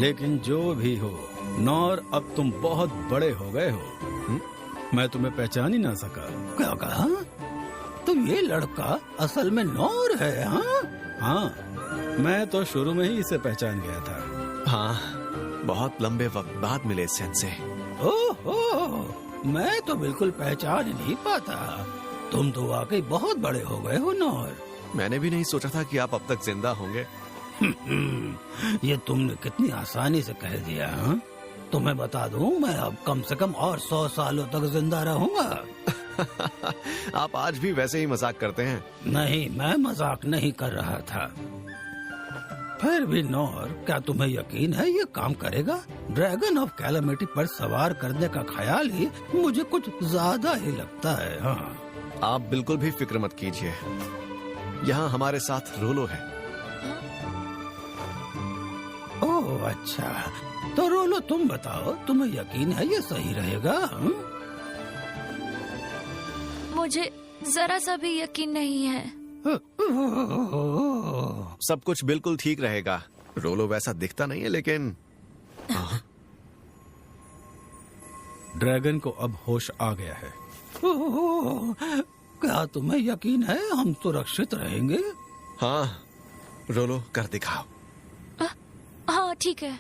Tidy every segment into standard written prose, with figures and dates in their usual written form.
लेकिन जो भी हो नौर, अब तुम बहुत बड़े हो गए हो। मैं तुम्हें पहचान ही ना सका। क्या कहा? तो ये लड़का असल में नौर है? हाँ, मैं तो शुरू में ही इसे पहचान गया था। हाँ, बहुत लंबे वक्त बाद मिले सेंसे। ओहो, मैं तो बिल्कुल पहचान ही नहीं पाता। तुम तो वाकई बहुत बड़े हो गए हो नौर। मैंने भी नहीं सोचा था कि आप अब तक जिंदा होंगे। ये तुमने कितनी आसानी से कह दिया। तुम्हें बता दूं, मैं अब कम से कम और 100 सालों तक जिंदा रहूंगा। आप आज भी वैसे ही मजाक करते हैं। नहीं, मैं मजाक नहीं कर रहा था। फिर भी नौर, क्या तुम्हें यकीन है ये काम करेगा? ड्रैगन ऑफ कैलामिटी पर सवार करने का ख्याल ही मुझे कुछ ज्यादा ही लगता है। हाँ, आप बिल्कुल भी फिक्र मत कीजिए, यहाँ हमारे साथ रोलो है। ओह अच्छा, तो रोलो तुम बताओ, तुम्हें यकीन है ये सही रहेगा? मुझे जरा सा भी यकीन नहीं है। सब कुछ बिल्कुल ठीक रहेगा। रोलो वैसा दिखता नहीं है, लेकिन ड्रैगन को अब होश आ गया है। क्या तुम्हें यकीन है हम सुरक्षित रहेंगे? हाँ, रोलो कर दिखाओ। हाँ ठीक है।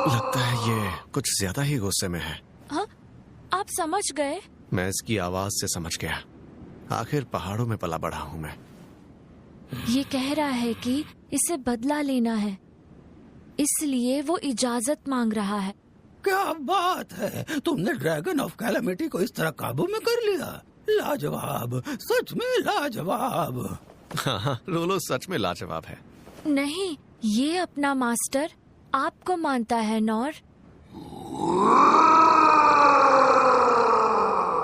लगता है ये कुछ ज्यादा ही गुस्से में है। हाँ, आप समझ गए? मैं इसकी आवाज से समझ गया। आखिर पहाड़ों में पला बढ़ा हूँ मैं। ये कह रहा है कि इसे बदला लेना है, इसलिए वो इजाजत मांग रहा है। क्या बात है, तुमने ड्रैगन ऑफ कैलामिटी को इस तरह काबू में कर लिया। लाजवाब, सच में लाजवाब। हाँ, रोलो सच में लाजवाब है। नहीं, ये अपना मास्टर आपको मानता है नौर।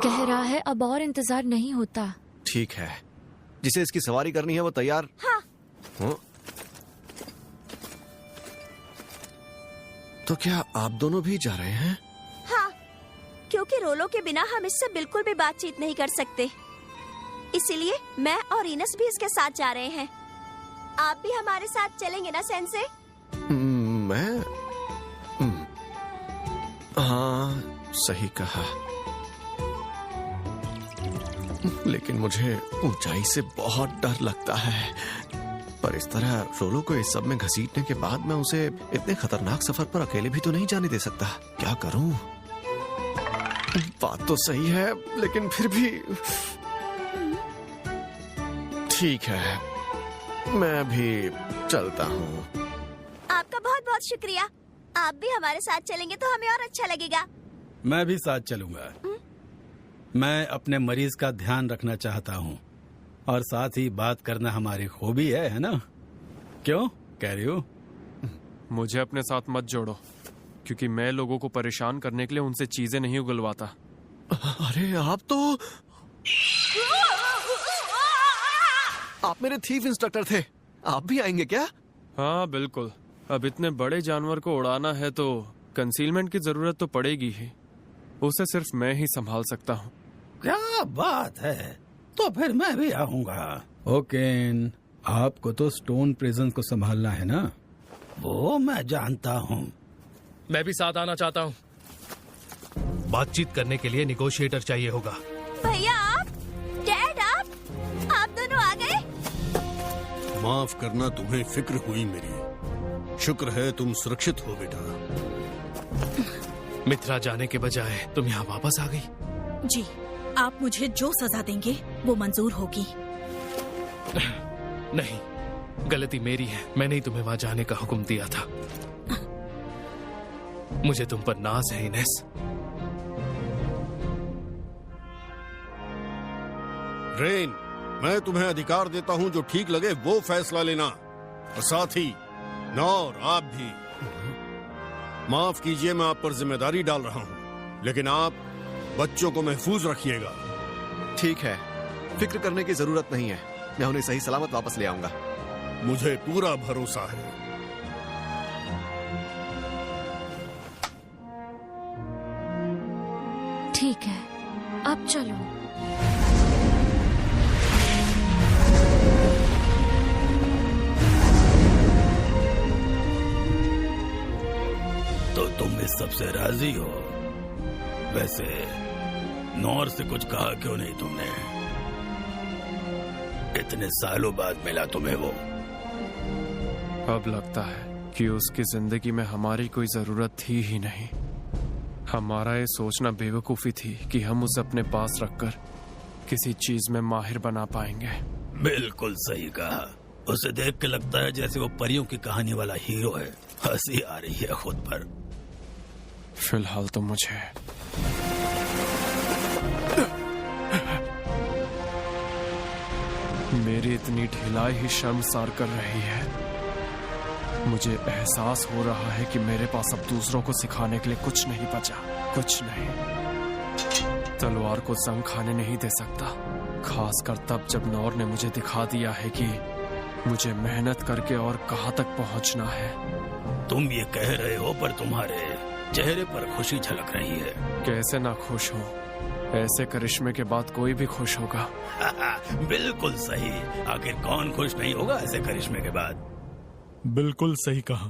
कह रहा है अब और इंतजार नहीं होता। ठीक है, जिसे इसकी सवारी करनी है वो तैयार। हाँ। तो क्या आप दोनों भी जा रहे हैं? हाँ, क्योंकि रोलो के बिना हम इससे बिल्कुल भी बातचीत नहीं कर सकते। इसीलिए मैं और इनस भी इसके साथ जा रहे हैं। आप भी हमारे साथ चलेंगे ना सेंसे? मैं हाँ, सही कहा। लेकिन मुझे ऊंचाई से बहुत डर लगता है। पर इस तरह रोलो को इस सब में घसीटने के बाद मैं उसे इतने खतरनाक सफर पर अकेले भी तो नहीं जाने दे सकता। क्या करूं? बात तो सही है, लेकिन फिर भी ठीक है, मैं भी चलता हूँ। आपका बहुत बहुत शुक्रिया। आप भी हमारे साथ चलेंगे तो हमें और अच्छा लगेगा। मैं भी साथ चलूंगा। मैं अपने मरीज का ध्यान रखना चाहता हूँ और साथ ही बात करना हमारी खूबी है ना? क्यों कह रही हो? मुझे अपने साथ मत जोड़ो, क्योंकि मैं लोगों को परेशान करने के लिए उनसे चीजें नहीं उगलवाता। अरे आप मेरे थीफ इंस्ट्रक्टर थे। आप भी आएंगे क्या? हाँ बिल्कुल। अब इतने बड़े जानवर को उड़ाना है तो कंसीलमेंट की जरूरत तो पड़ेगी ही। उसे सिर्फ मैं ही संभाल सकता हूँ। क्या बात है, तो फिर मैं भी आऊंगा। ओकेन, आपको तो स्टोन प्रिजन को संभालना है ना? वो मैं जानता हूँ। मैं भी साथ आना चाहता हूँ। बातचीत करने के लिए निगोशिएटर चाहिए होगा। भैया आप, डैड आप दोनों आ गए। माफ करना, तुम्हें फिक्र हुई मेरी। शुक्र है तुम सुरक्षित हो बेटा। मित्रा जाने के बजाय तुम यहाँ वापस आ गई। जी, आप मुझे जो सजा देंगे वो मंजूर होगी। नहीं, गलती मेरी है। मैंने ही तुम्हें वहां जाने का हुक्म दिया था। मुझे तुम पर नाज है इनेस। रेन, मैं तुम्हें अधिकार देता हूँ, जो ठीक लगे वो फैसला लेना। और साथ ही नौर, आप भी। माफ कीजिए, मैं आप पर जिम्मेदारी डाल रहा हूँ, लेकिन आप बच्चों को महफूज रखिएगा। ठीक है, फिक्र करने की जरूरत नहीं है। मैं उन्हें सही सलामत वापस ले आऊंगा। मुझे पूरा भरोसा है। ठीक है, अब चलो। तो तुम इस सब से राजी हो? वैसे नॉर से कुछ कहा क्यों नहीं तुमने? इतने सालों बाद मिला तुम्हें वो। अब लगता है कि उसकी जिंदगी में हमारी कोई जरूरत थी ही नहीं। हमारा ये सोचना बेवकूफी थी कि हम उसे अपने पास रखकर किसी चीज में माहिर बना पाएंगे। बिल्कुल सही कहा। उसे देख के लगता है जैसे वो परियों की कहानी वाला हीरो है। हंसी आ रही है खुद पर। फिलहाल तो मुझे मेरी इतनी ढिलाई ही शर्मसार कर रही है। मुझे एहसास हो रहा है कि मेरे पास अब दूसरों को सिखाने के लिए कुछ नहीं बचा, कुछ नहीं। तलवार को जंग खाने नहीं दे सकता, खासकर तब जब नौर ने मुझे दिखा दिया है कि मुझे मेहनत करके और कहां तक पहुंचना है। तुम ये कह रहे हो पर तुम्हारे चेहरे पर खुशी झलक रही है। कैसे ना खुश हो? ऐसे करिश्मे के बाद कोई भी खुश होगा। बिल्कुल सही। आखिर कौन खुश नहीं होगा ऐसे करिश्मे के बाद? बिल्कुल सही कहा।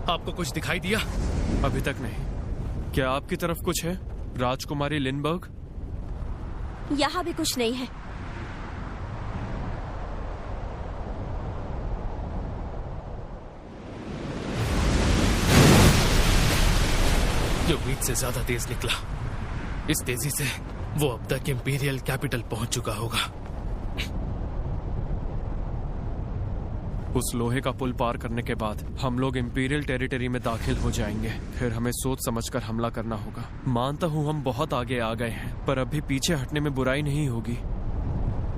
आपको कुछ दिखाई दिया? अभी तक नहीं। क्या आपकी तरफ कुछ है, राजकुमारी लिंडबर्ग? यहाँ भी कुछ नहीं है। ये उम्मीद से ज्यादा तेज निकला। इस तेजी से वो अब तक इंपीरियल कैपिटल पहुंच चुका होगा। उस लोहे का पुल पार करने के बाद हम लोग इंपीरियल टेरिटरी में दाखिल हो जाएंगे। फिर हमें सोच समझकर हमला करना होगा। मानता हूँ हम बहुत आगे आ गए हैं, पर अभी पीछे हटने में बुराई नहीं होगी।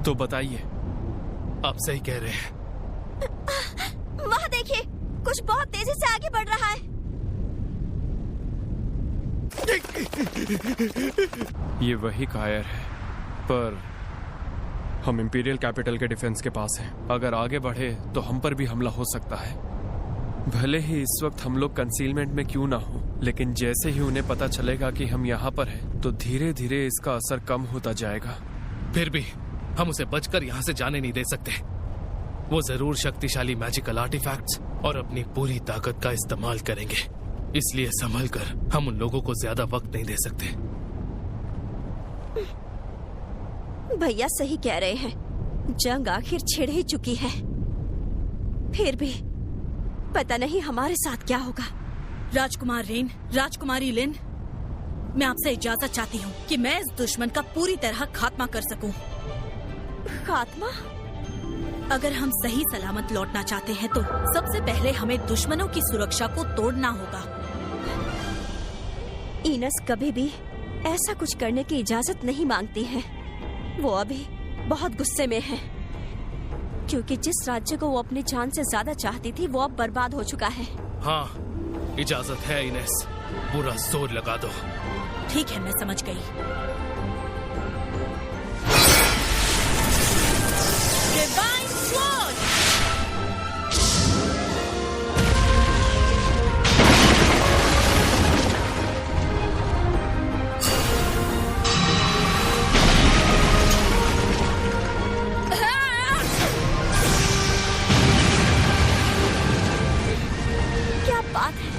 तो बताइए। आप सही कह रहे हैं। वहाँ देखिए, कुछ बहुत तेजी से आगे बढ़ रहा है। ये वही कायर है, पर हम इंपीरियल कैपिटल के डिफेंस के पास हैं। अगर आगे बढ़े तो हम पर भी हमला हो सकता है। भले ही इस वक्त हम लोग कंसीलमेंट में क्यों ना हो, लेकिन जैसे ही उन्हें पता चलेगा कि हम यहाँ पर हैं, तो धीरे धीरे इसका असर कम होता जाएगा। फिर भी हम उसे बचकर यहाँ से जाने नहीं दे सकते। वो जरूर शक्तिशाली मैजिकल आर्टिफैक्ट्स और अपनी पूरी ताकत का इस्तेमाल करेंगे। इसलिए संभल कर हम उन लोगों को ज्यादा वक्त नहीं दे सकते। भैया सही कह रहे हैं। जंग आखिर छिड़ ही चुकी है। फिर भी पता नहीं हमारे साथ क्या होगा। राजकुमार रेन, राजकुमारी लिन, मैं आपसे इजाजत चाहती हूँ कि मैं इस दुश्मन का पूरी तरह खात्मा कर सकूं। खात्मा? अगर हम सही सलामत लौटना चाहते हैं तो सबसे पहले हमें दुश्मनों की सुरक्षा को तोड़ना होगा। इनस कभी भी ऐसा कुछ करने की इजाजत नहीं मांगती है। वो अभी बहुत गुस्से में है, क्योंकि जिस राज्य को वो अपनी जान से ज्यादा चाहती थी वो अब बर्बाद हो चुका है। हाँ, इजाजत है इनेस, पूरा जोर लगा दो। ठीक है, मैं समझ गई। Divine sword! क्या बात है?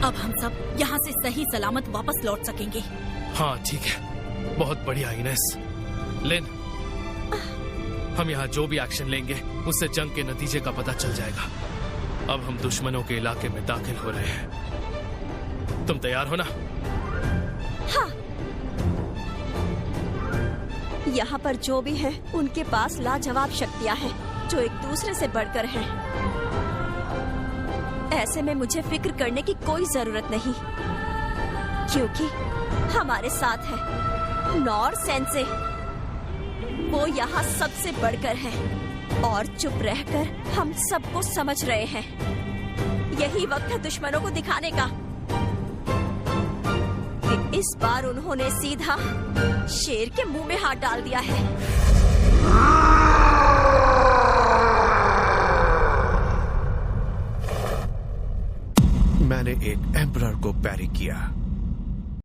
अब हम सब यहाँ से सही सलामत वापस लौट सकेंगे। हाँ ठीक है, बहुत बढ़िया इनेस। लिन, हम यहाँ जो भी एक्शन लेंगे उससे जंग के नतीजे का पता चल जाएगा। अब हम दुश्मनों के इलाके में दाखिल हो रहे हैं। तुम तैयार हो ना? हाँ। यहाँ पर जो भी है उनके पास लाजवाब शक्तियाँ हैं जो एक दूसरे से बढ़कर हैं। ऐसे में मुझे फिक्र करने की कोई जरूरत नहीं, क्योंकि हमारे साथ है नॉर सेंसे। वो यहाँ सबसे बढ़कर है और चुप रहकर हम सबको समझ रहे हैं। यही वक्त है दुश्मनों को दिखाने का कि इस इस बार उन्होंने सीधा शेर के मुंह में हाथ डाल दिया है। मैंने एक एम्परर को पैरी किया,